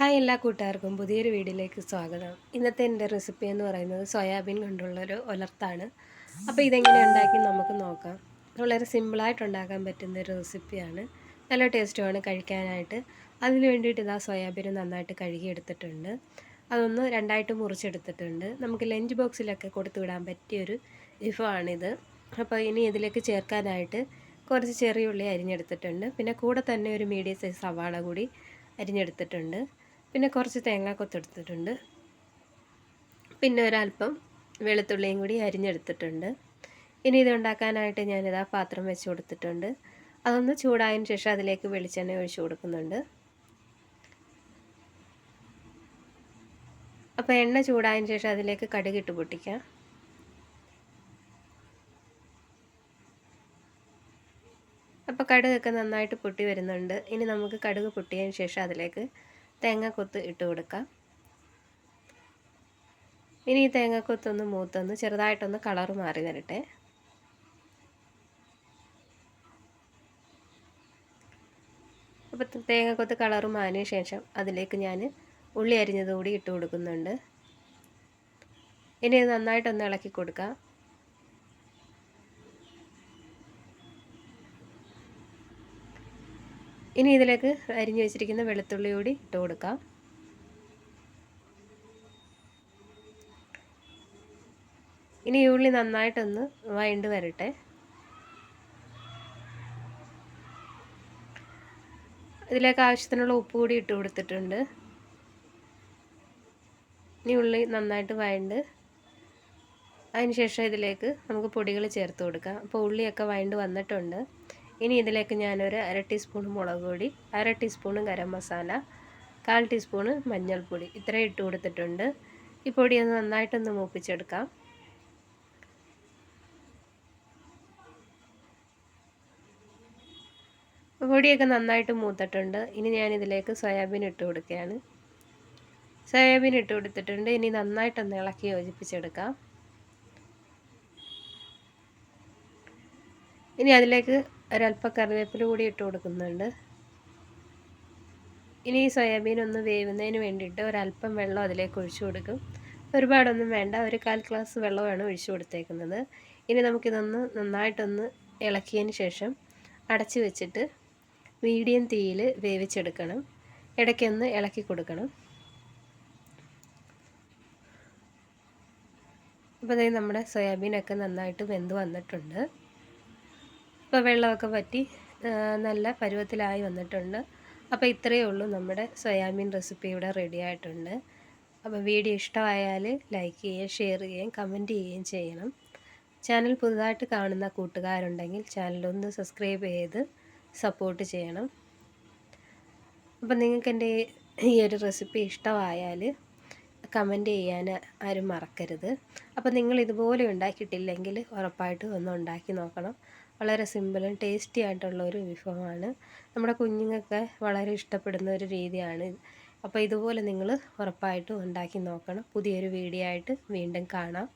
Hi എല്ലാ കൂട്ടുകാർക്കും പുതിയൊരു വീഡിയോയിലേക്ക് സ്വാഗതം. ഇന്നത്തെ എൻ്റെ റെസിപ്പി എന്ന് പറയുന്നത് സോയാബീൻ കൊണ്ടുള്ളൊരു ഉലർത്താണ്. അപ്പോൾ ഇതെങ്ങനെ ഉണ്ടാക്കി നമുക്ക് നോക്കാം. വളരെ സിമ്പിളായിട്ട് ഉണ്ടാക്കാൻ പറ്റുന്ന ഒരു റെസിപ്പിയാണ്. നല്ല ടേസ്റ്റുമാണ് കഴിക്കാനായിട്ട്. അതിന് വേണ്ടിയിട്ട് ഇതാ സോയാബീൻ നന്നായിട്ട് കഴുകിയെടുത്തിട്ടുണ്ട്. അതൊന്ന് രണ്ടായിട്ട് മുറിച്ചെടുത്തിട്ടുണ്ട്. നമുക്ക് ലഞ്ച് ബോക്സിലൊക്കെ കൊടുത്തു വിടാൻ പറ്റിയൊരു വിഭവമാണിത്. അപ്പോൾ ഇനി ഇതിലേക്ക് ചേർക്കാനായിട്ട് കുറച്ച് ചെറിയ ഉള്ളി അരിഞ്ഞെടുത്തിട്ടുണ്ട്. പിന്നെ കൂടെ തന്നെ ഒരു മീഡിയം സൈസ് സവാള കൂടി അരിഞ്ഞെടുത്തിട്ടുണ്ട്. പിന്നെ കുറച്ച് തേങ്ങാക്കൊത്തെടുത്തിട്ടുണ്ട്. പിന്നെ ഒരല്പം വെളുത്തുള്ളിയും കൂടി അരിഞ്ഞെടുത്തിട്ടുണ്ട്. ഇനി ഇത് ഉണ്ടാക്കാനായിട്ട് ഞാനിതാ പാത്രം വെച്ച് കൊടുത്തിട്ടുണ്ട്. അതൊന്ന് ചൂടായതിന് ശേഷം അതിലേക്ക് വെളിച്ചെണ്ണ ഒഴിച്ച് കൊടുക്കുന്നുണ്ട്. അപ്പോൾ എണ്ണ ചൂടായതിന് ശേഷം അതിലേക്ക് കടുകിട്ട് പൊട്ടിക്കാം. അപ്പോൾ കടുകൊക്കെ നന്നായിട്ട് പൊട്ടി വരുന്നുണ്ട്. ഇനി നമുക്ക് കടുക് പൊട്ടിയതിന് ശേഷം അതിലേക്ക് തേങ്ങാക്കൊത്ത് ഇട്ട് കൊടുക്കാം. ഇനി ഈ തേങ്ങാക്കൊത്തൊന്ന് മൂത്തൊന്ന് ചെറുതായിട്ടൊന്ന് കളറ് മാറി വരട്ടെ. അപ്പോൾ തേങ്ങാക്കൊത്ത് കളറ് മാറിയ ശേഷം അതിലേക്ക് ഞാൻ ഉള്ളി അരിഞ്ഞത് കൂടി ഇട്ട് കൊടുക്കുന്നുണ്ട്. ഇനി ഇത് നന്നായിട്ടൊന്ന് ഇളക്കി കൊടുക്കാം. ഇനി ഇതിലേക്ക് അരിഞ്ഞു വെച്ചിരിക്കുന്ന വെളുത്തുള്ളി കൂടി ഇട്ട് കൊടുക്കാം. ഇനി ഈ ഉള്ളി നന്നായിട്ടൊന്ന് വഴണ്ട് വരട്ടെ. ഇതിലേക്ക് ആവശ്യത്തിനുള്ള ഉപ്പ് കൂടി ഇട്ട് കൊടുത്തിട്ടുണ്ട്. ഇനി ഉള്ളി നന്നായിട്ട് വഴണ്ട് അതിനുശേഷം ഇതിലേക്ക് നമുക്ക് പൊടികൾ ചേർത്ത് കൊടുക്കാം. അപ്പോൾ ഉള്ളിയൊക്കെ വഴണ്ട് വന്നിട്ടുണ്ട്. ഇനി ഇതിലേക്ക് ഞാനൊരു 1/2 ടീസ്പൂൺ മുളക് പൊടി, 1/2 ടീസ്പൂൺ ഗരം മസാല, 1/4 ടീസ്പൂൺ മഞ്ഞൾപ്പൊടി ഇത്രയും ഇട്ട് കൊടുത്തിട്ടുണ്ട്. ഈ പൊടി ഒന്ന് നന്നായിട്ടൊന്ന് മൂപ്പിച്ചെടുക്കാം. പൊടിയൊക്കെ നന്നായിട്ട് മൂത്തിട്ടുണ്ട്. ഇനി ഞാനിതിലേക്ക് സോയാബീൻ ഇട്ട് കൊടുക്കുകയാണ്. സോയാബീൻ ഇട്ട് കൊടുത്തിട്ടുണ്ട്. ഇനി നന്നായിട്ടൊന്ന് ഇളക്കി യോജിപ്പിച്ചെടുക്കാം. ഇനി അതിലേക്ക് ഒരല്പം കറിവേപ്പില കൂടി ഇട്ട് കൊടുക്കുന്നുണ്ട്. ഇനി ഈ സോയാബീൻ ഒന്ന് വേവുന്നതിന് വേണ്ടിയിട്ട് ഒരല്പം വെള്ളം അതിലേക്ക് ഒഴിച്ചു കൊടുക്കും. ഒരുപാടൊന്നും വേണ്ട, ഒരു 1/4 ഗ്ലാസ് വെള്ളമാണ് ഒഴിച്ചു കൊടുത്തേക്കുന്നത്. ഇനി നമുക്കിതൊന്ന് നന്നായിട്ടൊന്ന് ഇളക്കിയതിന് ശേഷം അടച്ച് വെച്ചിട്ട് മീഡിയം തീയിൽ വേവിച്ചെടുക്കണം. ഇടയ്ക്കൊന്ന് ഇളക്കി കൊടുക്കണം. അപ്പോൾ അതായത് നമ്മുടെ സോയാബീനൊക്കെ നന്നായിട്ട് വെന്ത് വന്നിട്ടുണ്ട്. ഇപ്പോൾ വെള്ളമൊക്കെ വറ്റി നല്ല പരുവത്തിലായി വന്നിട്ടുണ്ട്. അപ്പോൾ ഇത്രയേ ഉള്ളൂ, നമ്മുടെ സോയാബീൻ റെസിപ്പി ഇവിടെ റെഡി ആയിട്ടുണ്ട്. അപ്പോൾ വീഡിയോ ഇഷ്ടമായാൽ ലൈക്ക് ചെയ്യുകയും ഷെയർ ചെയ്യുകയും കമൻറ്റ് ചെയ്യുകയും ചെയ്യണം. ചാനൽ പുതുതായിട്ട് കാണുന്ന കൂട്ടുകാരുണ്ടെങ്കിൽ ചാനലൊന്ന് സബ്സ്ക്രൈബ് ചെയ്ത് സപ്പോർട്ട് ചെയ്യണം. അപ്പോൾ നിങ്ങൾക്ക് എൻ്റെ ഈ ഒരു റെസിപ്പി ഇഷ്ടമായാൽ കമൻറ്റ് ചെയ്യാൻ ആരും മറക്കരുത്. അപ്പോൾ നിങ്ങൾ ഇതുപോലെ ഉണ്ടാക്കിയിട്ടില്ലെങ്കിൽ ഉറപ്പായിട്ടും ഒന്ന് ഉണ്ടാക്കി നോക്കണം. വളരെ സിമ്പിളും ടേസ്റ്റി ആയിട്ടുള്ള ഒരു വിഭവമാണ്. നമ്മുടെ കുഞ്ഞുങ്ങൾക്ക് വളരെ ഇഷ്ടപ്പെടുന്ന ഒരു രീതിയാണ്. അപ്പോൾ ഇതുപോലെ നിങ്ങൾ ഉറപ്പായിട്ടും ഉണ്ടാക്കി നോക്കണം. പുതിയൊരു വീഡിയോ ആയിട്ട് വീണ്ടും കാണാം.